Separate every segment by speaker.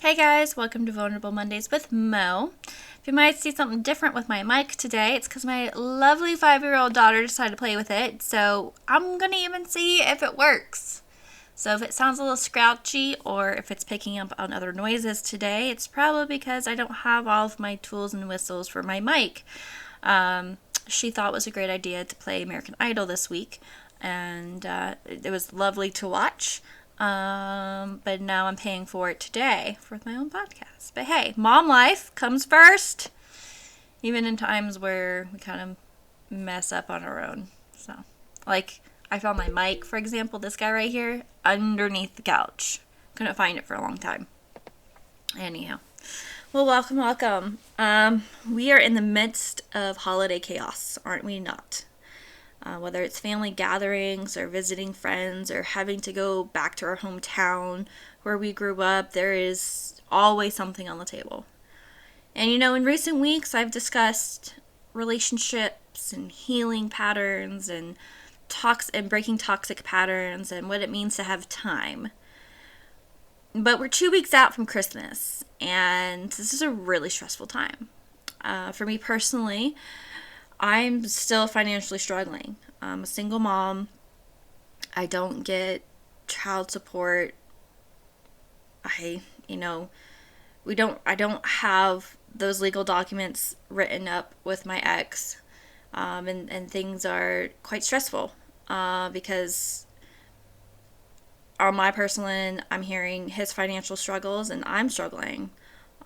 Speaker 1: Hey guys, welcome to Vulnerable Mondays with Mo. If you might see something different with my mic today, it's because my lovely 5-year-old daughter decided to play with it, so I'm going to even see if it works. So if it sounds a little scratchy or if it's picking up on other noises today, it's probably because I don't have all of my tools and whistles for my mic. She thought it was a great idea to play American Idol this week, and it was lovely to watch. But now I'm paying for it today for my own podcast. But hey, mom life comes first, even in times where we kind of mess up on our own. So, like, I found my mic, for example, this guy right here, underneath the couch. Couldn't find it for a long time. Anyhow, well, welcome. We are in the midst of holiday chaos, aren't we not? Whether it's family gatherings or visiting friends or having to go back to our hometown where we grew up, there is always something on the table. And in recent weeks, I've discussed relationships and healing patterns and breaking toxic patterns and what it means to have time. But we're 2 weeks out from Christmas, and this is a really stressful time. For me personally, I'm still financially struggling. I'm a single mom. I don't get child support. I don't have those legal documents written up with my ex. And things are quite stressful because on my personal end, I'm hearing his financial struggles and I'm struggling.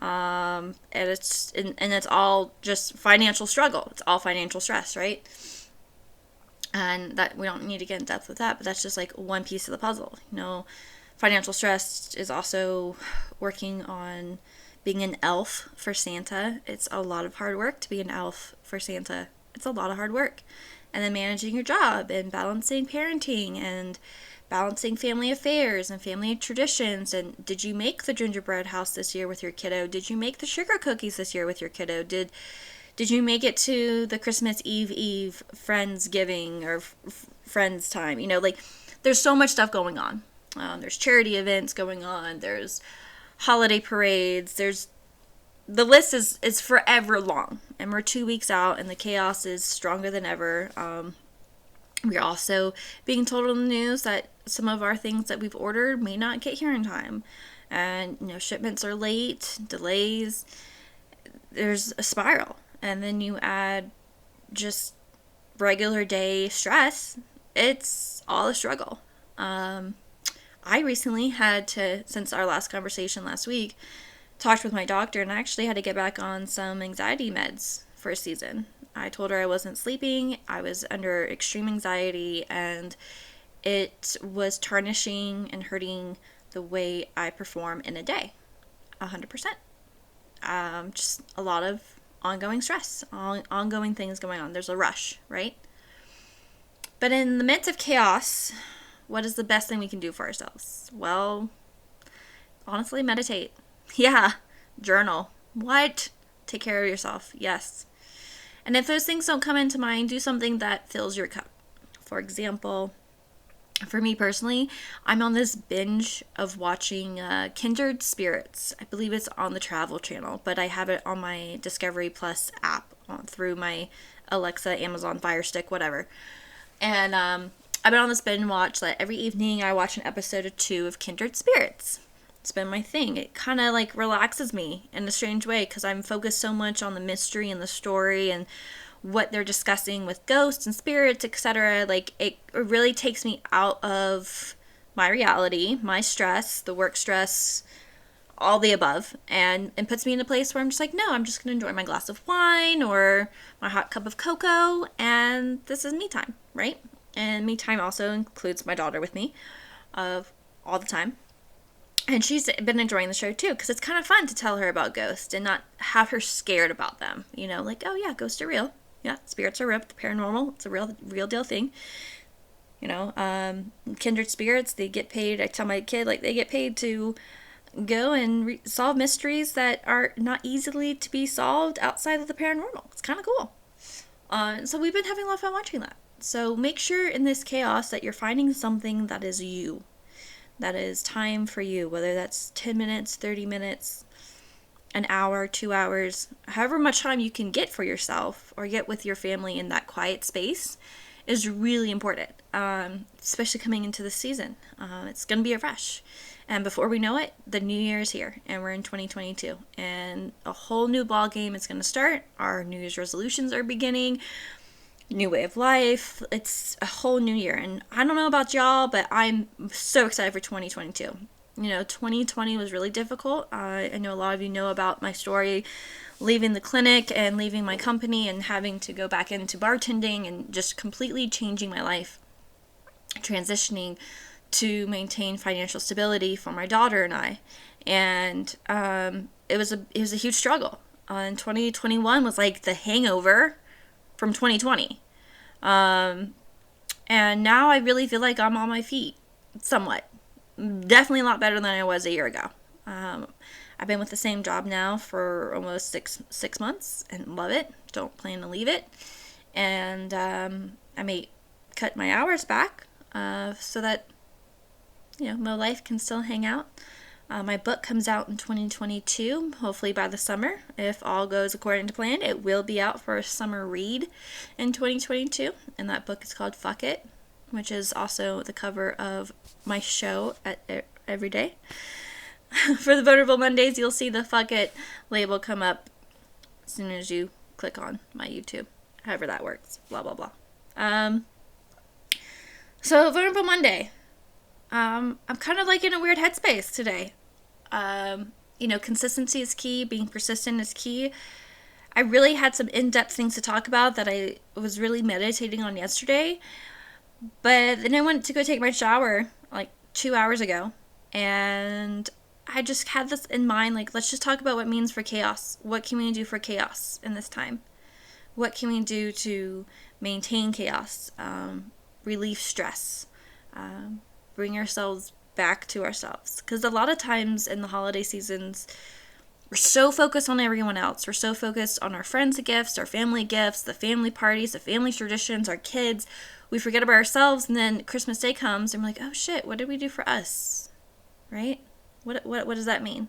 Speaker 1: And it's all just financial struggle. It's all financial stress, right? And that we don't need to get in depth with that, but that's just like one piece of the puzzle. Financial stress is also working on being an elf for Santa. It's a lot of hard work to be an elf for Santa. It's a lot of hard work. And then managing your job and balancing parenting and balancing family affairs and family traditions. And did you make the gingerbread house this year with your kiddo? Did you make the sugar cookies this year with your kiddo? Did you make it to the Christmas Eve Friendsgiving or Friends time? There's so much stuff going on. There's charity events going on. There's holiday parades. The list is forever long. And we're 2 weeks out and the chaos is stronger than ever. We're also being told on the news that some of our things that we've ordered may not get here in time. And, shipments are late, delays. There's a spiral. And then you add just regular day stress. It's all a struggle. I recently had to, since our last conversation last week, talked with my doctor and I actually had to get back on some anxiety meds for a season. I told her I wasn't sleeping, I was under extreme anxiety, and it was tarnishing and hurting the way I perform in a day. 100%. Just a lot of ongoing stress, ongoing things going on. There's a rush, right? But in the midst of chaos, what is the best thing we can do for ourselves? Well, honestly, meditate. Yeah, journal. What? Take care of yourself. Yes. And if those things don't come into mind, do something that fills your cup. For example, for me personally, I'm on this binge of watching Kindred Spirits. I believe it's on the Travel Channel, but I have it on my Discovery Plus app through my Alexa, Amazon Fire Stick, whatever. And I've been on this binge watch that every evening I watch an episode or two of Kindred Spirits. It's been my thing. It kind of relaxes me in a strange way because I'm focused so much on the mystery and the story and what they're discussing with ghosts and spirits, etc. It really takes me out of my reality, my stress, the work stress, all the above, and puts me in a place where I'm just no, I'm just going to enjoy my glass of wine or my hot cup of cocoa, and this is me time, right? And me time also includes my daughter with me all the time. And she's been enjoying the show too, because it's kind of fun to tell her about ghosts and not have her scared about them. Oh yeah, ghosts are real. Yeah, spirits are real. The paranormal, it's a real deal thing. Kindred spirits, they get paid. I tell my kid, they get paid to go and solve mysteries that are not easily to be solved outside of the paranormal. It's kind of cool. So we've been having a lot of fun watching that. So make sure in this chaos that you're finding something that is you. that is time for you, whether that's 10 minutes, 30 minutes, an hour, 2 hours, however much time you can get for yourself or get with your family in that quiet space is really important, especially coming into the season. It's going to be a rush. And before we know it, the new year is here and we're in 2022 and a whole new ball game is going to start. Our New Year's resolutions are beginning. New way of life. It's a whole new year. And I don't know about y'all, but I'm so excited for 2022. 2020 was really difficult. I know a lot of you know about my story, leaving the clinic and leaving my company and having to go back into bartending and just completely changing my life, transitioning to maintain financial stability for my daughter and I. And it was a huge struggle. And 2021 was like the hangover from 2020. And now I really feel like I'm on my feet, somewhat. Definitely a lot better than I was a year ago. I've been with the same job now for almost six months and love it. Don't plan to leave it. And I may cut my hours back so that my life can still hang out. My book comes out in 2022, hopefully by the summer. If all goes according to plan, it will be out for a summer read in 2022. And that book is called Fuck It, which is also the cover of my show at every day. For the Vulnerable Mondays, you'll see the Fuck It label come up as soon as you click on my YouTube. However that works. Blah, blah, blah. So, Vulnerable Monday. I'm kind of like in a weird headspace today. Consistency is key. Being persistent is key. I really had some in-depth things to talk about that I was really meditating on yesterday. But then I went to go take my shower like 2 hours ago. And I just had this in mind, like, let's just talk about what it means for chaos. What can we do for chaos in this time? What can we do to maintain chaos, relieve stress, bring ourselves back to ourselves? Because a lot of times in the holiday seasons, we're so focused on everyone else. We're so focused on our friends' gifts, our family gifts, the family parties, the family traditions, our kids. We forget about ourselves, and then Christmas Day comes, and we're like, oh shit, what did we do for us? Right? What does that mean?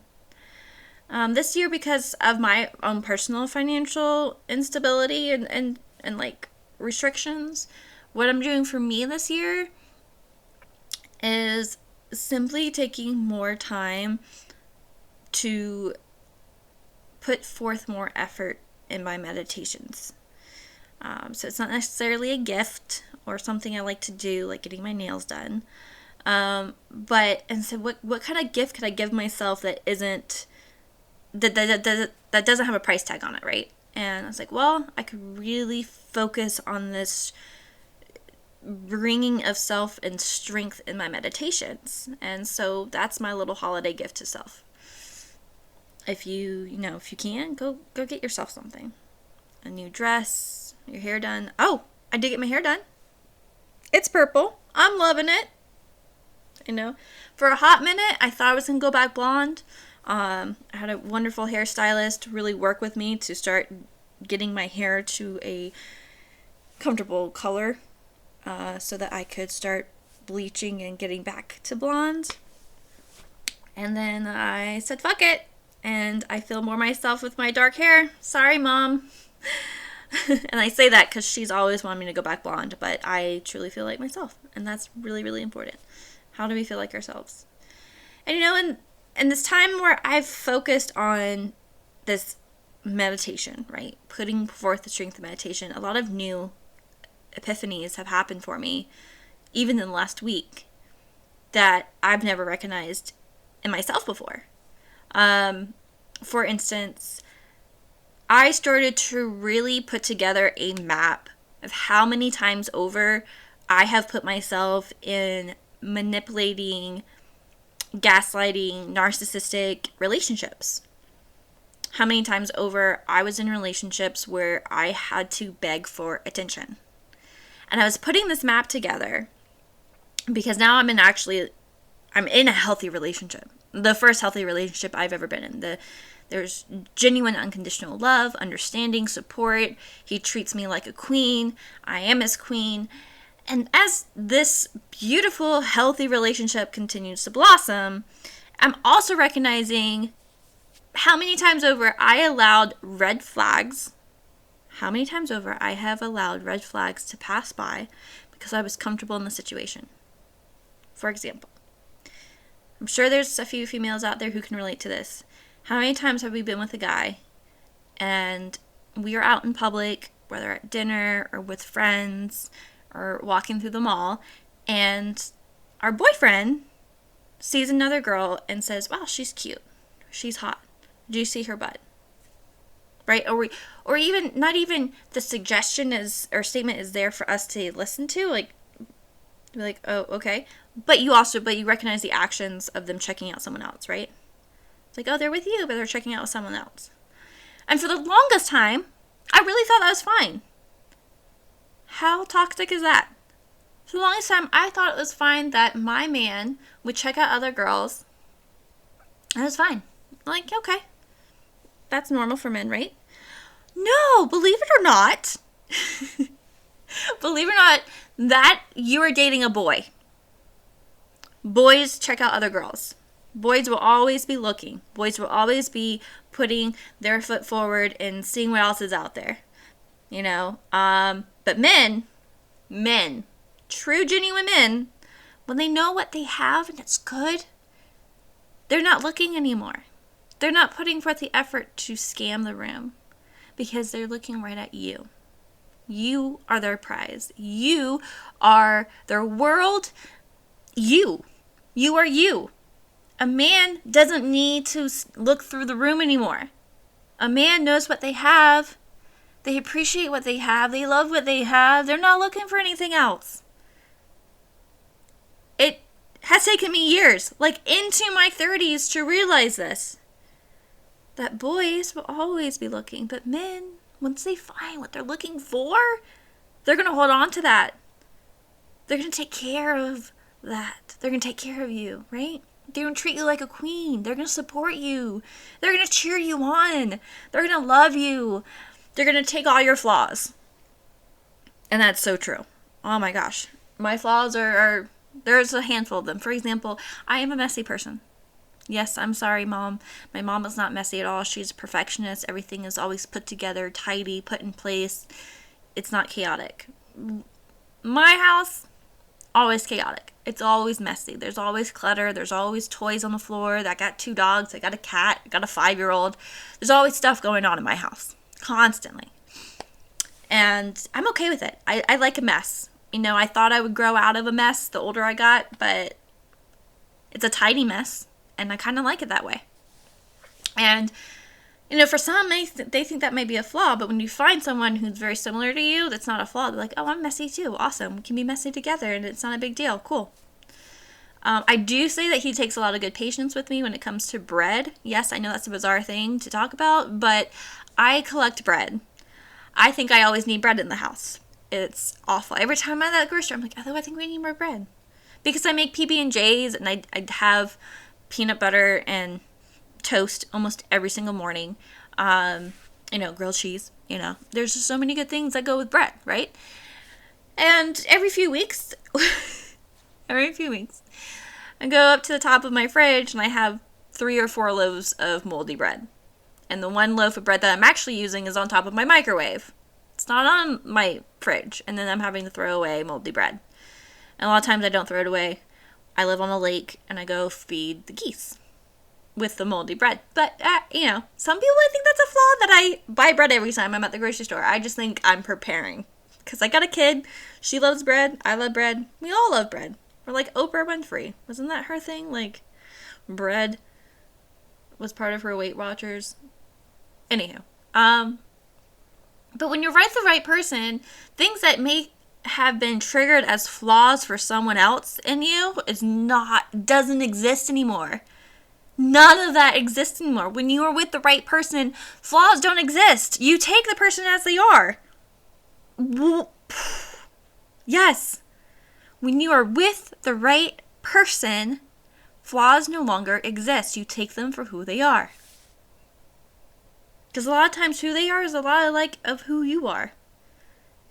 Speaker 1: This year, because of my own personal financial instability and like restrictions, what I'm doing for me this year is simply taking more time to put forth more effort in my meditations. So it's not necessarily a gift or something I like to do, like getting my nails done. And so what kind of gift could I give myself that isn't, that doesn't have a price tag on it, right? And I was like, well, I could really focus on this bringing of self and strength in my meditations. And so that's my little holiday gift to self. If you can, go get yourself something. A new dress, your hair done. Oh, I did get my hair done. It's purple. I'm loving it. For a hot minute, I thought I was going to go back blonde. I had a wonderful hairstylist really work with me to start getting my hair to a comfortable color so that I could start bleaching and getting back to blonde. And then I said, fuck it. And I feel more myself with my dark hair. Sorry, Mom. And I say that because she's always wanted me to go back blonde, but I truly feel like myself. And that's really, really important. How do we feel like ourselves? And in this time where I've focused on this meditation, right? Putting forth the strength of meditation, a lot of new epiphanies have happened for me, even in the last week, that I've never recognized in myself before. For instance, I started to really put together a map of how many times over I have put myself in manipulating, gaslighting, narcissistic relationships. How many times over I was in relationships where I had to beg for attention. And I was putting this map together because now I'm in a healthy relationship. The first healthy relationship I've ever been in. There's genuine unconditional love, understanding, support. He treats me like a queen. I am his queen. And as this beautiful, healthy relationship continues to blossom, I'm also recognizing how many times over I allowed red flags, how many times over I have allowed red flags to pass by because I was comfortable in the situation. For example, I'm sure there's a few females out there who can relate to this. How many times have we been with a guy and we are out in public, whether at dinner or with friends or walking through the mall, and our boyfriend sees another girl and says, wow, she's cute, she's hot, do you see her butt? Right? Or even, not even the suggestion is, or statement is there for us to listen to, like, be like, oh, okay. But you recognize the actions of them checking out someone else, right? It's like, oh, they're with you, but they're checking out with someone else. And for the longest time, I really thought that was fine. How toxic is that? For the longest time, I thought it was fine that my man would check out other girls. And it was fine. Like, okay. That's normal for men, right? No, believe it or not. Believe it or not, that you are dating a boy. Boys check out other girls. Boys will always be looking. Boys will always be putting their foot forward and seeing what else is out there. You know, but men, true genuine men, when they know what they have and it's good, they're not looking anymore. They're not putting forth the effort to scam the room because they're looking right at you. You are their prize. You are their world. You are you. A man doesn't need to look through the room anymore. A man knows what they have. They appreciate what they have. They love what they have. They're not looking for anything else. It has taken me years, like into my 30s, to realize this. That boys will always be looking, but men, once they find what they're looking for, they're going to hold on to that. They're going to take care of that. They're going to take care of you, right? They're going to treat you like a queen. They're going to support you. They're going to cheer you on. They're going to love you. They're going to take all your flaws. And that's so true. Oh my gosh. My flaws are there's a handful of them. For example, I am a messy person. Yes, I'm sorry, Mom. My mom is not messy at all. She's a perfectionist. Everything is always put together, tidy, put in place. It's not chaotic. My house, always chaotic. It's always messy. There's always clutter. There's always toys on the floor. I got 2 dogs. I got a cat. I got a 5-year-old. There's always stuff going on in my house. Constantly. And I'm okay with it. I like a mess. You know, I thought I would grow out of a mess the older I got, but it's a tidy mess. And I kind of like it that way. And, you know, for some, they think that may be a flaw. But when you find someone who's very similar to you, that's not a flaw. They're like, oh, I'm messy too. Awesome. We can be messy together and it's not a big deal. Cool. I do say that he takes a lot of good patience with me when it comes to bread. Yes, I know that's a bizarre thing to talk about, but I collect bread. I think I always need bread in the house. It's awful. Every time I'm at the grocery store, I'm like, oh, I think we need more bread. Because I make PB&Js and I have peanut butter and toast almost every single morning. You know, grilled cheese, you know. There's just so many good things that go with bread, right? And every few weeks, I go up to the top of my fridge and I have 3 or 4 loaves of moldy bread. And the one loaf of bread that I'm actually using is on top of my microwave. It's not on my fridge. And then I'm having to throw away moldy bread. And a lot of times I don't throw it away. I live on a lake and I go feed the geese with the moldy bread. But, you know, some people I think that's a flaw that I buy bread every time I'm at the grocery store. I just think I'm preparing. Because I got a kid. She loves bread. I love bread. We all love bread. We're like Oprah Winfrey. Wasn't that her thing? Like, bread was part of her Weight Watchers. Anywho. But when you're with the right person, things that may have been triggered as flaws for someone else in you doesn't exist anymore. None of that exists anymore. When you are with the right person, flaws don't exist. You take the person as they are. Yes. When you are with the right person, flaws no longer exist. You take them for who they are. Because a lot of times who they are is a lot of who you are.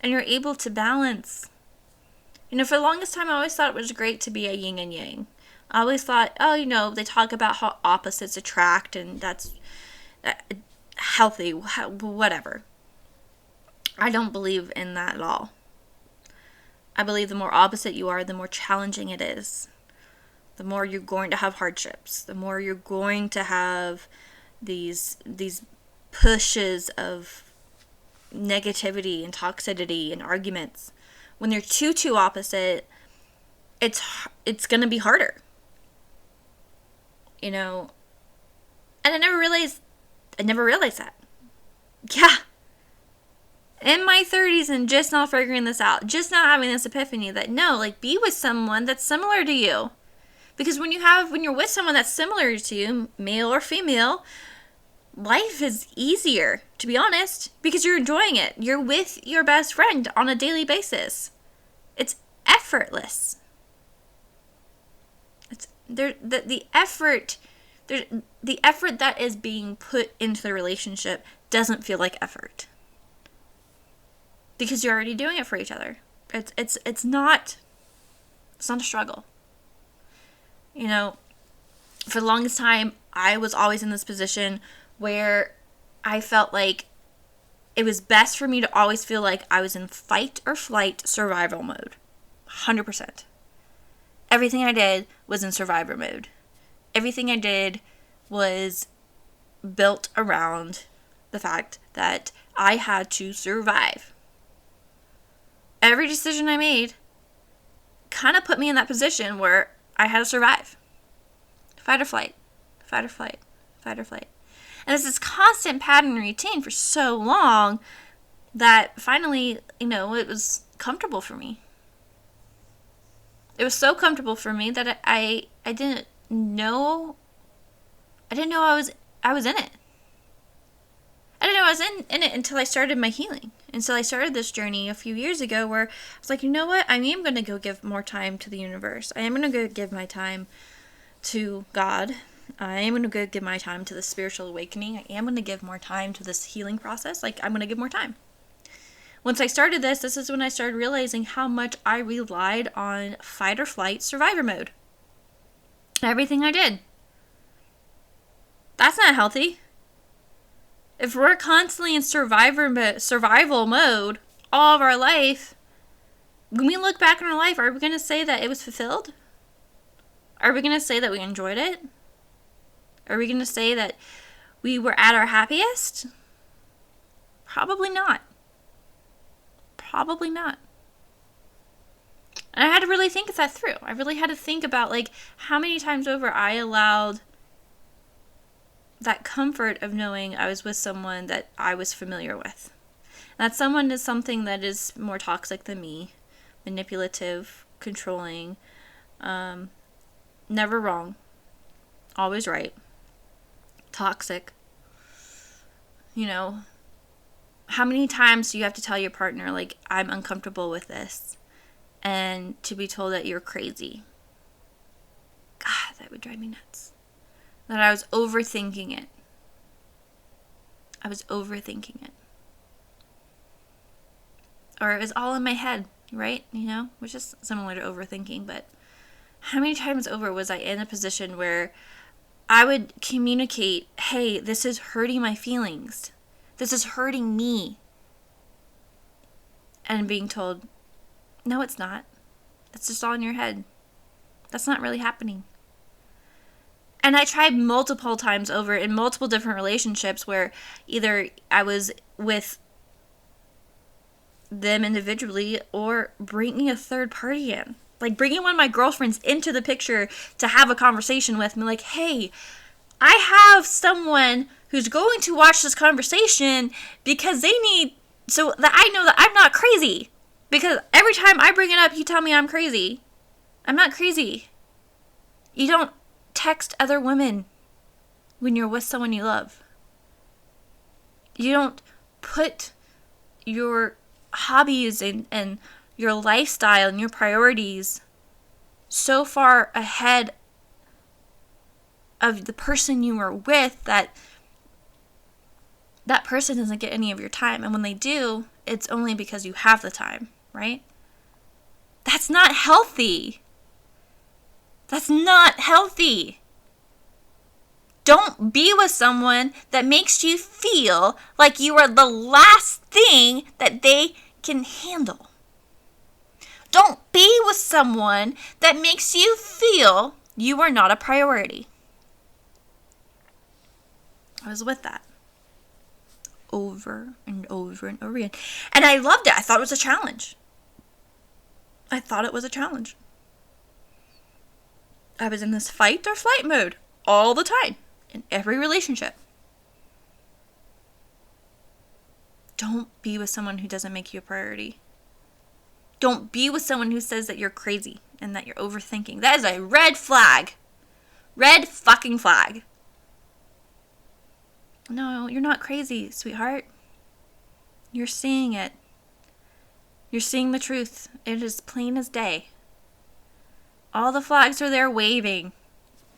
Speaker 1: And you're able to balance For the longest time, I always thought it was great to be a yin and yang. I always thought, they talk about how opposites attract, and that's healthy, whatever. I don't believe in that at all. I believe the more opposite you are, the more challenging it is. The more you're going to have hardships. The more you're going to have these pushes of negativity and toxicity and arguments. When they're too opposite, it's going to be harder. And I never realized that. Yeah. In my 30s and just now figuring this out, just now having this epiphany that no, be with someone that's similar to you. Because when you're with someone that's similar to you, male or female, life is easier, to be honest, because you're enjoying it. You're with your best friend on a daily basis. It's effortless. The effort that is being put into the relationship doesn't feel like effort. Because you're already doing it for each other. It's not a struggle. For the longest time, I was always in this position where I felt like it was best for me to always feel like I was in fight or flight survival mode. 100%. Everything I did was in survivor mode. Everything I did was built around the fact that I had to survive. Every decision I made kind of put me in that position where I had to survive. Fight or flight. Fight or flight. Fight or flight. And it's this constant pattern and routine for so long that finally, it was comfortable for me. It was so comfortable for me that I didn't know I was in it. I didn't know I was in it until I started my healing. Until I started this journey a few years ago where I was like, you know what? I am going to go give more time to the universe. I am going to go give my time to God. I am going to go give my time to the spiritual awakening. I am going to give more time to this healing process. I'm going to give more time. Once I started this is when I started realizing how much I relied on fight or flight survivor mode. Everything I did. That's not healthy. If we're constantly in survival mode all of our life, when we look back on our life, are we going to say that it was fulfilled? Are we going to say that we enjoyed it? Are we going to say that we were at our happiest? Probably not. Probably not. And I had to really think that through. I really had to think about how many times over I allowed that comfort of knowing I was with someone that I was familiar with. And that someone is something that is more toxic than me, manipulative, controlling, never wrong, always right, toxic. How many times do you have to tell your partner, I'm uncomfortable with this, and to be told that you're crazy? God, that would drive me nuts. That I was overthinking it. Or it was all in my head, right? Which is similar to overthinking, but how many times over was I in a position where I would communicate, hey, this is hurting my feelings. This is hurting me. And being told, no, it's not. It's just all in your head. That's not really happening. And I tried multiple times over in multiple different relationships where either I was with them individually or bringing a third party in. Bringing one of my girlfriends into the picture to have a conversation with me. Hey, I have someone who's going to watch this conversation because they need, so that I know that I'm not crazy. Because every time I bring it up, you tell me I'm crazy. I'm not crazy. You don't text other women when you're with someone you love. You don't put your hobbies and your lifestyle and your priorities so far ahead of the person you are with that person doesn't get any of your time. And when they do, it's only because you have the time, right? That's not healthy. That's not healthy. Don't be with someone that makes you feel like you are the last thing that they can handle. Don't be with someone that makes you feel you are not a priority. I was with that over and over and over again. And I loved it. I thought it was a challenge. I was in this fight or flight mode all the time in every relationship. Don't be with someone who doesn't make you a priority. Don't be with someone who says that you're crazy and that you're overthinking. That is a red flag. Red fucking flag. No, you're not crazy, sweetheart. You're seeing it. You're seeing the truth. It is plain as day. All the flags are there waving,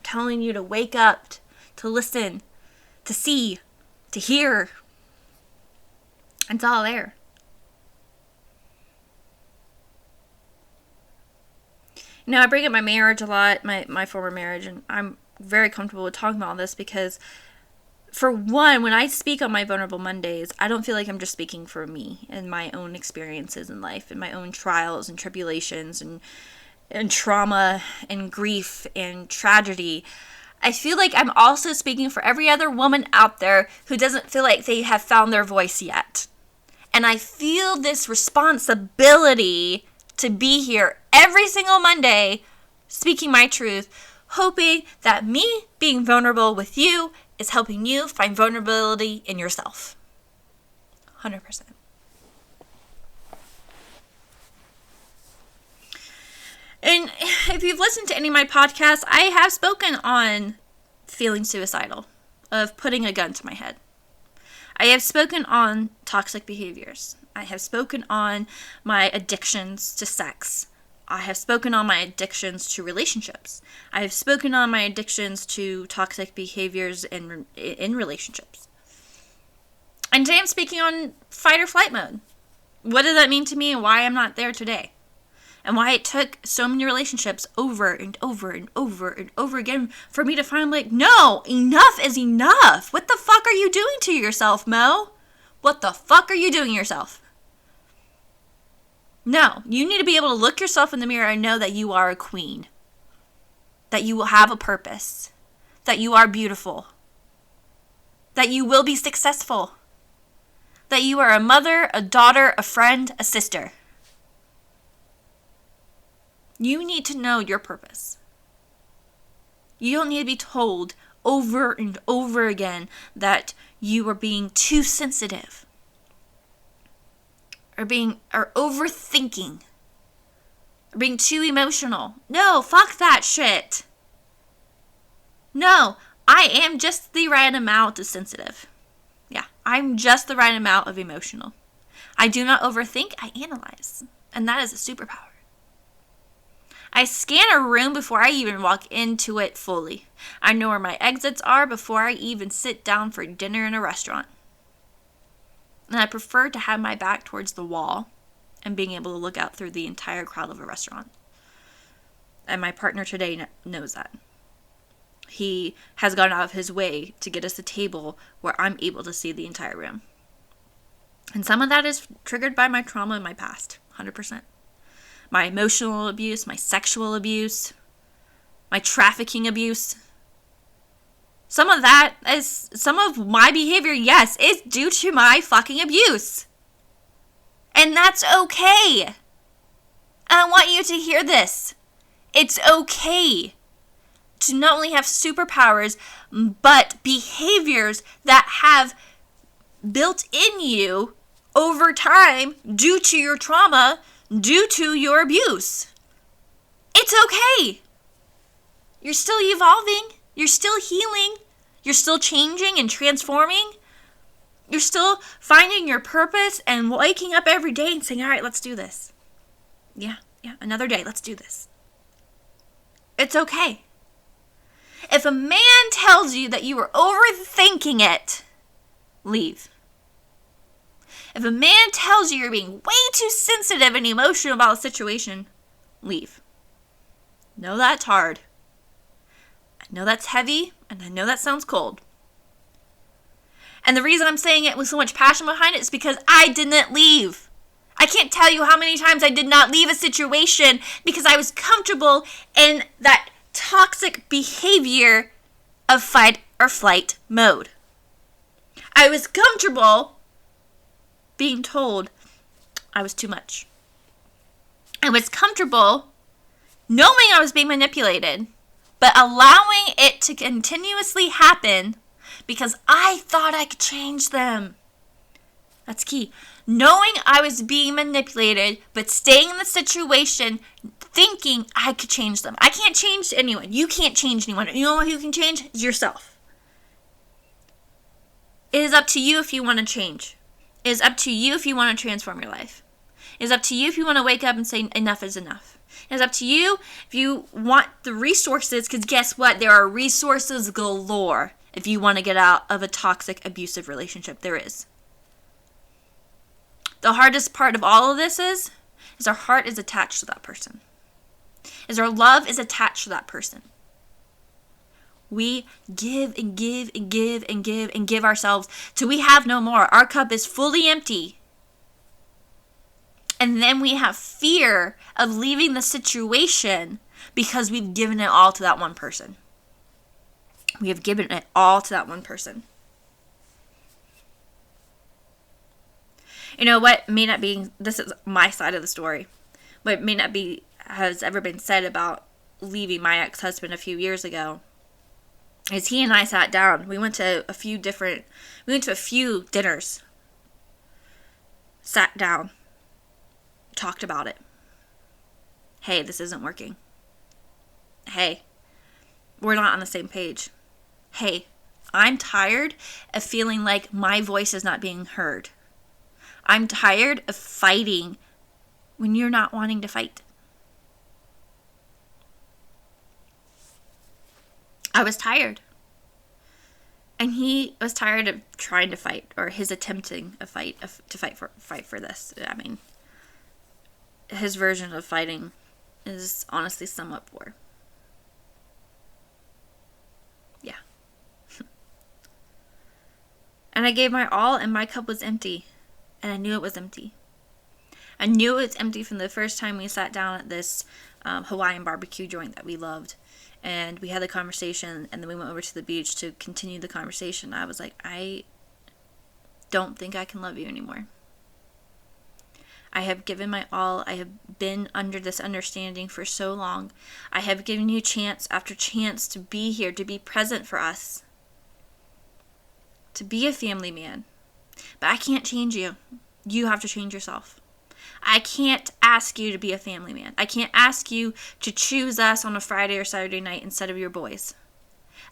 Speaker 1: telling you to wake up, to listen, to see, to hear. It's all there. Now, I bring up my marriage a lot, my former marriage, and I'm very comfortable with talking about all this because, for one, when I speak on my Vulnerable Mondays, I don't feel like I'm just speaking for me and my own experiences in life and my own trials and tribulations and trauma and grief and tragedy. I feel like I'm also speaking for every other woman out there who doesn't feel like they have found their voice yet. And I feel this responsibility to be here every single Monday speaking my truth, hoping that me being vulnerable with you is helping you find vulnerability in yourself. 100%. And if you've listened to any of my podcasts, I have spoken on feeling suicidal, of putting a gun to my head. I have spoken on toxic behaviors. I have spoken on my addictions to sex. I have spoken on my addictions to relationships. I have spoken on my addictions to toxic behaviors in relationships. And today I'm speaking on fight or flight mode. What does that mean to me and why I'm not there today? And why it took so many relationships over and over and over and over again for me to finally no, enough is enough. What the fuck are you doing to yourself, Mo? What the fuck are you doing to yourself? No, you need to be able to look yourself in the mirror and know that you are a queen. That you will have a purpose. That you are beautiful. That you will be successful. That you are a mother, a daughter, a friend, a sister. You need to know your purpose. You don't need to be told over and over again that you are being too sensitive. Or overthinking. Or being too emotional. No, fuck that shit. No, I am just the right amount of sensitive. Yeah, I'm just the right amount of emotional. I do not overthink, I analyze. And that is a superpower. I scan a room before I even walk into it fully. I know where my exits are before I even sit down for dinner in a restaurant. And I prefer to have my back towards the wall and being able to look out through the entire crowd of a restaurant. And my partner today knows that. He has gone out of his way to get us a table where I'm able to see the entire room. And some of that is triggered by my trauma in my past, 100%. My emotional abuse, my sexual abuse, my trafficking abuse. Some of my behavior, yes, is due to my fucking abuse. And that's okay. And I want you to hear this. It's okay to not only have superpowers, but behaviors that have built in you over time due to your trauma, due to your abuse. It's okay. You're still evolving. You're still healing. You're still changing and transforming. You're still finding your purpose and waking up every day and saying, all right, let's do this. Yeah, another day, let's do this. It's okay. If a man tells you that you are overthinking it, leave. If a man tells you you're being way too sensitive and emotional about a situation, leave. No, that's hard. I know that's heavy, and I know that sounds cold. And the reason I'm saying it with so much passion behind it is because I didn't leave. I can't tell you how many times I did not leave a situation because I was comfortable in that toxic behavior of fight or flight mode. I was comfortable being told I was too much. I was comfortable knowing I was being manipulated, but allowing it to continuously happen because I thought I could change them. That's key. Knowing I was being manipulated, but staying in the situation thinking I could change them. I can't change anyone. You can't change anyone. You know who can change? Yourself. It is up to you if you want to change. It is up to you if you want to transform your life. It is up to you if you want to wake up and say enough is enough. It is up to you if you want the resources, because guess what? There are resources galore if you want to get out of a toxic, abusive relationship. There is. The hardest part of all of this is our heart is attached to that person. Is our love is attached to that person. We give and give and give and give and give ourselves till we have no more. Our cup is fully empty. And then we have fear of leaving the situation because we've given it all to that one person. We have given it all to that one person. You know what may not be, this is my side of the story, what may not be, has ever been said about leaving my ex-husband a few years ago, is he and I sat down. We went to a few dinners, sat down, talked about it. Hey, this isn't working. Hey, we're not on the same page. Hey, I'm tired of feeling like my voice is not being heard. I'm tired of fighting when you're not wanting to fight. I was tired. And he was tired of trying to fight, or his attempting to fight for this. I mean, his version of fighting is honestly somewhat poor. Yeah. And I gave my all, and my cup was empty. And I knew it was empty. I knew it was empty from the first time we sat down at this Hawaiian barbecue joint that we loved. And we had the conversation, and then we went over to the beach to continue the conversation. I was like, I don't think I can love you anymore. I have given my all. I have been under this understanding for so long. I have given you chance after chance to be here, to be present for us, to be a family man. But I can't change you. You have to change yourself. I can't ask you to be a family man. I can't ask you to choose us on a Friday or Saturday night instead of your boys.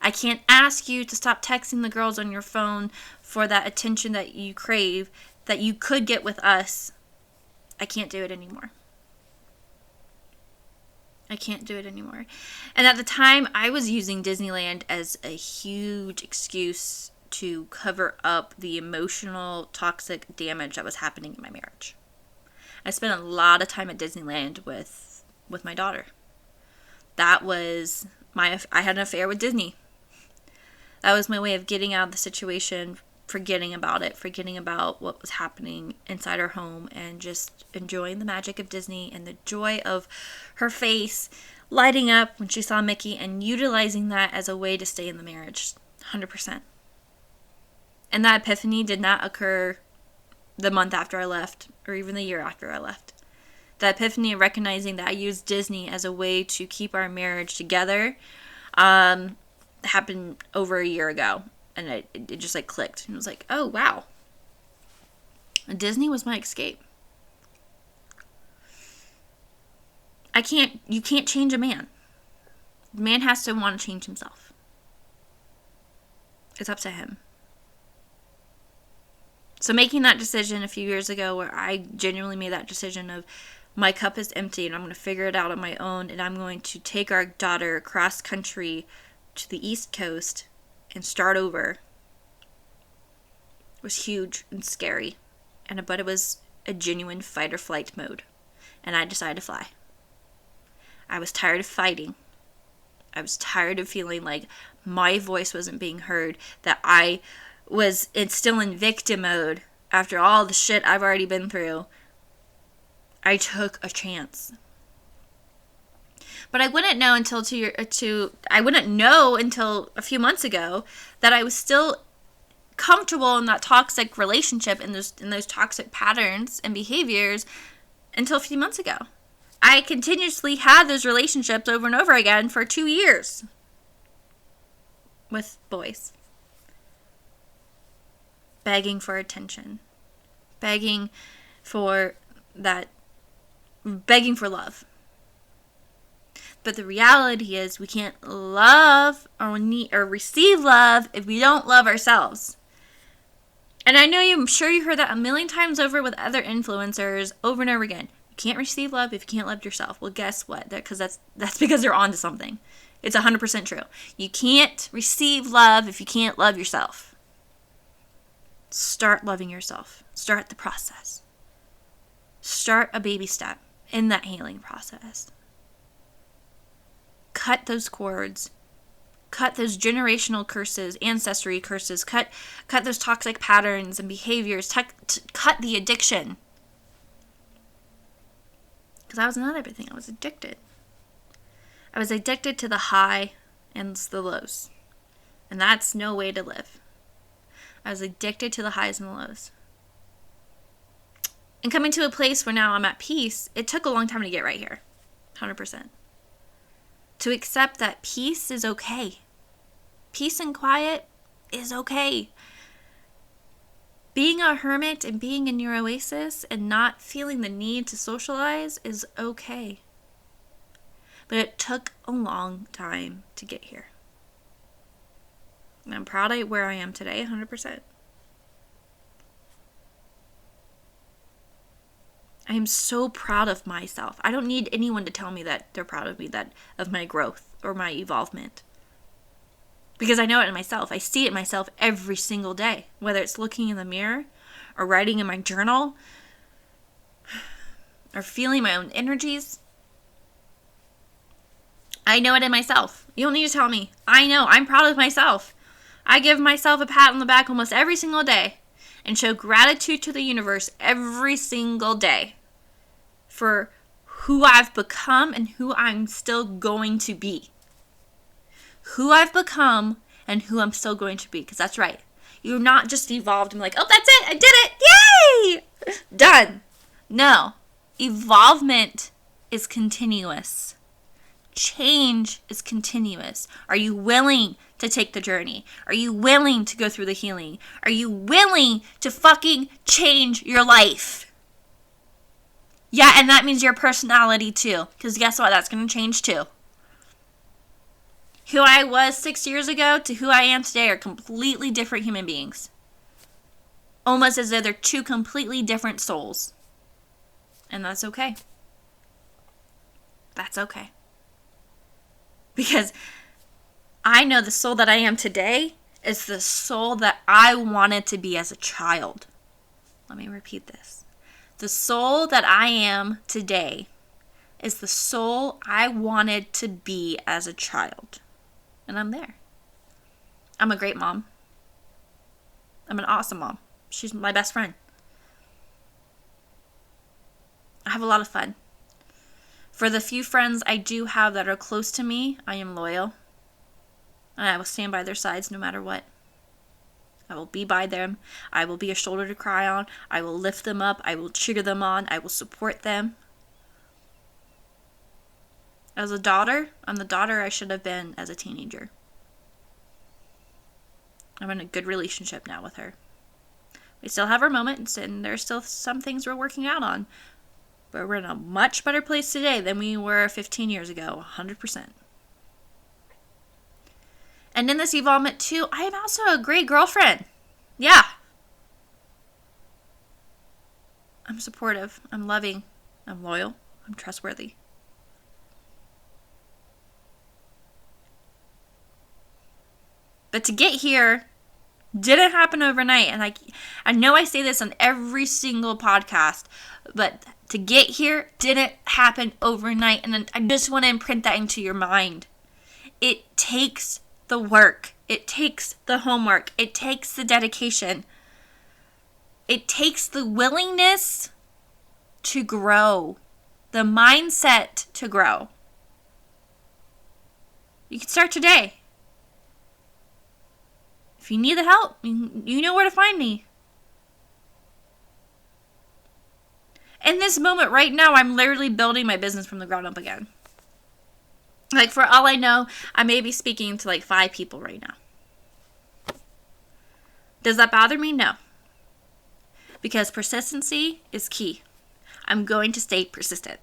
Speaker 1: I can't ask you to stop texting the girls on your phone for that attention that you crave, that you could get with us. I can't do it anymore. I can't do it anymore. And at the time, I was using Disneyland as a huge excuse to cover up the emotional, toxic damage that was happening in my marriage. I spent a lot of time at Disneyland with my daughter. That was I had an affair with Disney. That was my way of getting out of the situation, forgetting about it, forgetting about what was happening inside our home, and just enjoying the magic of Disney and the joy of her face lighting up when she saw Mickey, and utilizing that as a way to stay in the marriage, 100%. And that epiphany did not occur the month after I left, or even the year after I left. That epiphany of recognizing that I used Disney as a way to keep our marriage together happened over a year ago. And it just like clicked. And it was like, oh, wow. Disney was my escape. You can't change a man. The man has to want to change himself. It's up to him. So making that decision a few years ago, where I genuinely made that decision of my cup is empty and I'm going to figure it out on my own, and I'm going to take our daughter across country to the East Coast and start over, was huge and scary. But it was a genuine fight or flight mode. And I decided to fly. I was tired of fighting. I was tired of feeling like my voice wasn't being heard, that I was still in victim mode after all the shit I've already been through. I took a chance. But I wouldn't know until I wouldn't know until a few months ago that I was still comfortable in that toxic relationship, in those toxic patterns and behaviors, until a few months ago. I continuously had those relationships over and over again for 2 years with boys. Begging for attention. Begging for love. But the reality is we can't love or receive love if we don't love ourselves. And I'm sure you heard that a million times over with other influencers over and over again. You can't receive love if you can't love yourself. Well, guess what? Because that's because they're onto something. It's 100% true. You can't receive love if you can't love yourself. Start loving yourself. Start the process. Start a baby step in that healing process. Cut those cords. Cut those generational curses, ancestry curses. Cut those toxic patterns and behaviors. Cut the addiction. Because that was another big thing. I was addicted. I was addicted to the high and the lows. And that's no way to live. I was addicted to the highs and the lows. And coming to a place where now I'm at peace, it took a long time to get right here. 100%. To accept that peace is okay. Peace and quiet is okay. Being a hermit and being in your oasis and not feeling the need to socialize is okay. But it took a long time to get here. And I'm proud of where I am today, 100%. I am so proud of myself. I don't need anyone to tell me that they're proud of me, of my growth or my evolvement. Because I know it in myself. I see it in myself every single day. Whether it's looking in the mirror or writing in my journal or feeling my own energies. I know it in myself. You don't need to tell me. I know. I'm proud of myself. I give myself a pat on the back almost every single day and show gratitude to the universe every single day for who I've become and who I'm still going to be. Who I've become and who I'm still going to be. Because that's right. You're not just evolved and like, oh, that's it. I did it. Yay! Done. No. Evolvement is continuous. Change is continuous. Are you willing to take the journey? Are you willing to go through the healing? Are you willing to fucking change your life? Yeah, and that means your personality too. Because guess what? That's going to change too. Who I was 6 years ago to who I am today are completely different human beings. Almost as though they're two completely different souls. And that's okay. That's okay. Because I know the soul that I am today is the soul that I wanted to be as a child. Let me repeat this. The soul that I am today is the soul I wanted to be as a child. And I'm there. I'm a great mom. I'm an awesome mom. She's my best friend. I have a lot of fun. For the few friends I do have that are close to me, I am loyal. And I will stand by their sides no matter what. I will be by them. I will be a shoulder to cry on. I will lift them up. I will cheer them on. I will support them. As a daughter, I'm the daughter I should have been as a teenager. I'm in a good relationship now with her. We still have our moments, and there's still some things we're working out on. But we're in a much better place today than we were 15 years ago, 100%. And in this evolvement too, I am also a great girlfriend. Yeah. I'm supportive. I'm loving. I'm loyal. I'm trustworthy. But to get here, Didn't happen overnight. And I know I say this on every single podcast, but to get here didn't happen overnight. And I just want to imprint that into your mind. It takes the work. It takes the homework. It takes the dedication. It takes the willingness to grow, the mindset to grow. You can start today. If you need the help, you know where to find me. In this moment right now, I'm literally building my business from the ground up again. Like, for all I know, I may be speaking to like 5 people right now. Does that bother me? No. Because persistency is key. I'm going to stay persistent.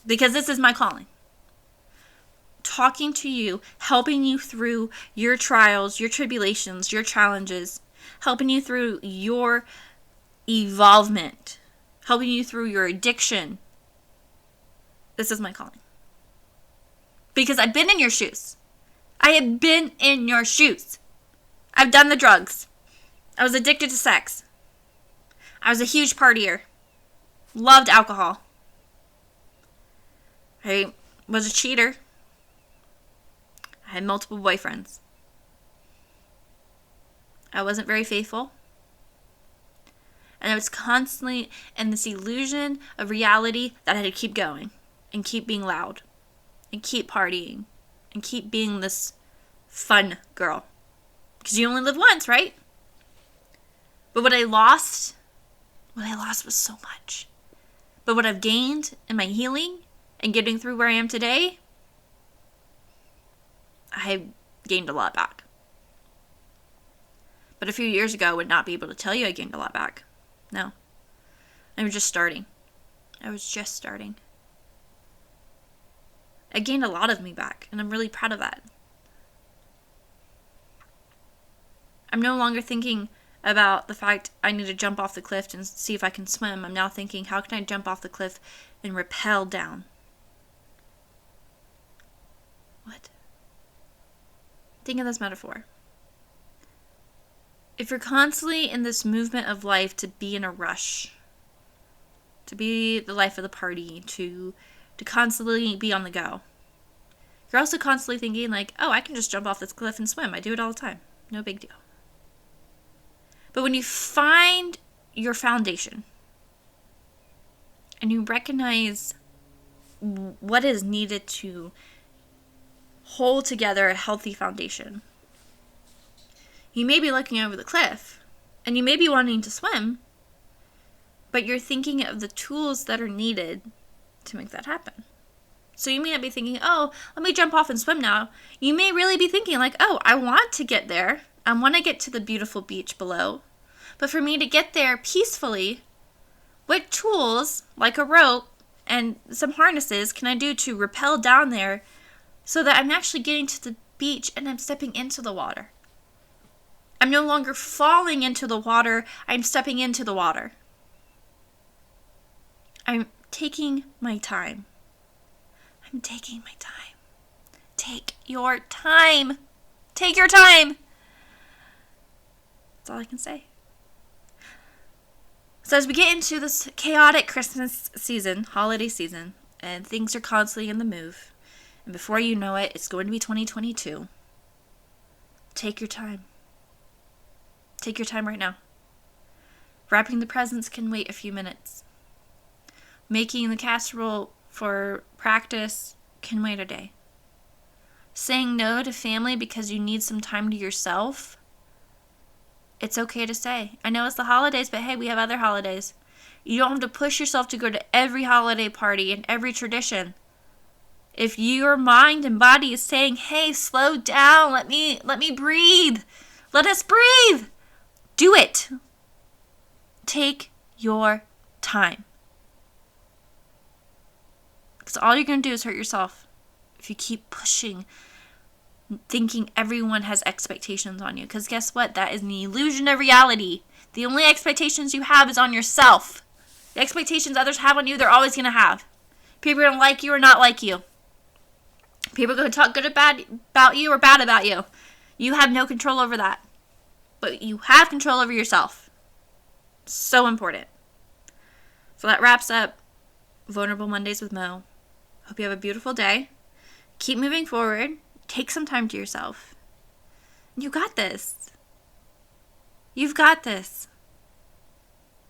Speaker 1: Because this is my calling. Talking to you, helping you through your trials, your tribulations, your challenges, helping you through your evolvement, helping you through your addiction. This is my calling. Because I've been in your shoes. I have been in your shoes. I've done the drugs. I was addicted to sex. I was a huge partier. Loved alcohol. I was a cheater. I had multiple boyfriends. I wasn't very faithful. And I was constantly in this illusion of reality that I had to keep going and keep being loud and keep partying and keep being this fun girl. Because you only live once, right? But what I lost was so much. But what I've gained in my healing and getting through where I am today, I gained a lot back. But a few years ago, I would not be able to tell you I gained a lot back. No. I was just starting. I gained a lot of me back, and I'm really proud of that. I'm no longer thinking about the fact I need to jump off the cliff and see if I can swim. I'm now thinking, how can I jump off the cliff and rappel down? What? Think of this metaphor. If you're constantly in this movement of life to be in a rush, to be the life of the party, to constantly be on the go, you're also constantly thinking like, oh, I can just jump off this cliff and swim. I do it all the time. No big deal. But when you find your foundation and you recognize what is needed to hold together a healthy foundation, you may be looking over the cliff and you may be wanting to swim, but you're thinking of the tools that are needed to make that happen. So you may not be thinking, oh, let me jump off and swim now. You may really be thinking like, oh, I want to get there. I want to get to the beautiful beach below. But for me to get there peacefully, what tools, like a rope and some harnesses, can I do to rappel down there so that I'm actually getting to the beach and I'm stepping into the water? I'm no longer falling into the water, I'm stepping into the water. I'm taking my time. Take your time. Take your time. That's all I can say. So as we get into this chaotic Christmas season, holiday season, and things are constantly in the move, and before you know it, it's going to be 2022. Take your time. Take your time right now. Wrapping the presents can wait a few minutes. Making the casserole for practice can wait a day. Saying no to family because you need some time to yourself, it's okay to say. I know it's the holidays, but hey, we have other holidays. You don't have to push yourself to go to every holiday party and every tradition. If your mind and body is saying, hey, slow down, let me breathe. Let us breathe. Do it. Take your time. Because all you're going to do is hurt yourself if you keep pushing, thinking everyone has expectations on you. Because guess what? That is an illusion of reality. The only expectations you have is on yourself. The expectations others have on you, they're always going to have. People are going to like you or not like you. People are going to talk good or bad about you or bad about you. You have no control over that. But you have control over yourself. So important. So that wraps up Vulnerable Mondays with Mo. Hope you have a beautiful day. Keep moving forward. Take some time to yourself. You got this. You've got this.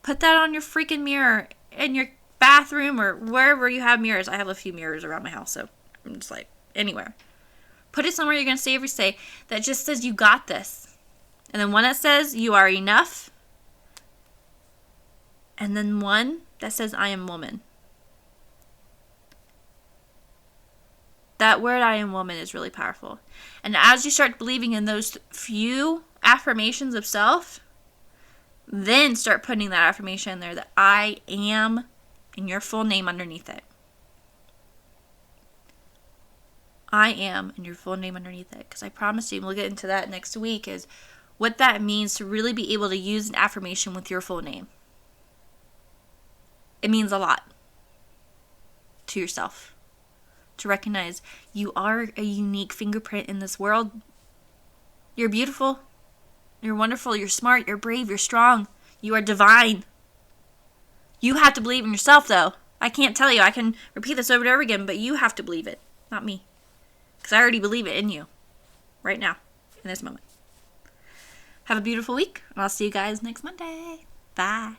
Speaker 1: Put that on your freaking mirror in your bathroom or wherever you have mirrors. I have a few mirrors around my house, so I'm just like, anywhere. Put it somewhere you're going to see every day that just says you got this. And then one that says you are enough. And then one that says I am woman. That word I am woman is really powerful. And as you start believing in those few affirmations of self, then start putting that affirmation in there that I am and your full name underneath it. I am and your full name underneath it. Because I promise you, and we'll get into that next week, is what that means to really be able to use an affirmation with your full name. It means a lot to yourself. To recognize you are a unique fingerprint in this world. You're beautiful. You're wonderful. You're smart. You're brave. You're strong. You are divine. You have to believe in yourself, though. I can't tell you. I can repeat this over and over again, but you have to believe it, not me. Because I already believe it in you. Right now. In this moment. Have a beautiful week. And I'll see you guys next Monday. Bye.